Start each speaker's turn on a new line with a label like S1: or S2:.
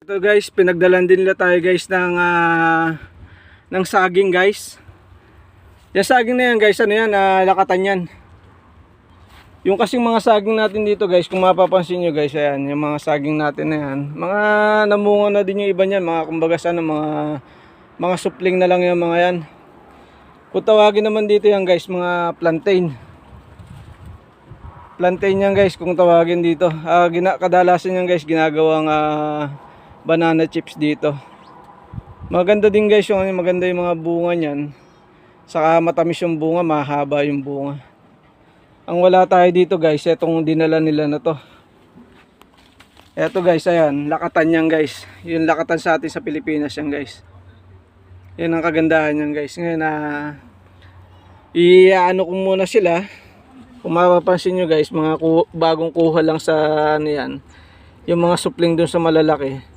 S1: Ito guys, pinagdalan din nila tayo guys ng saging guys. Yung saging na yan guys, ano yan, lakatan yan. Yung kasing mga saging natin dito guys, kung mapapansin nyo guys, ayan, yung mga saging natin na yan, mga namunga na din yung iba niyan, mga kumbaga sana mga supling na lang yung mga yan. Kung tawagin naman dito yan guys, mga plantain. Plantain yan guys kung tawagin dito. Kadalasan yan guys ginagawang banana chips dito. Maganda din guys yung maganda yung mga bunga niyan. Saka matamis yung bunga, mahaba yung bunga. Ang wala tayo dito guys, etong dinala nila na to. Eto guys, ayan, lakatan yan guys. Yung lakatan sa atin sa Pilipinas yan guys. Yan ang kagandahan yan guys. Ngayon iaano ko muna sila. Kung mapapansin nyo guys, mga bagong kuha lang sa ano yan. Yung mga supling dun sa malalaki.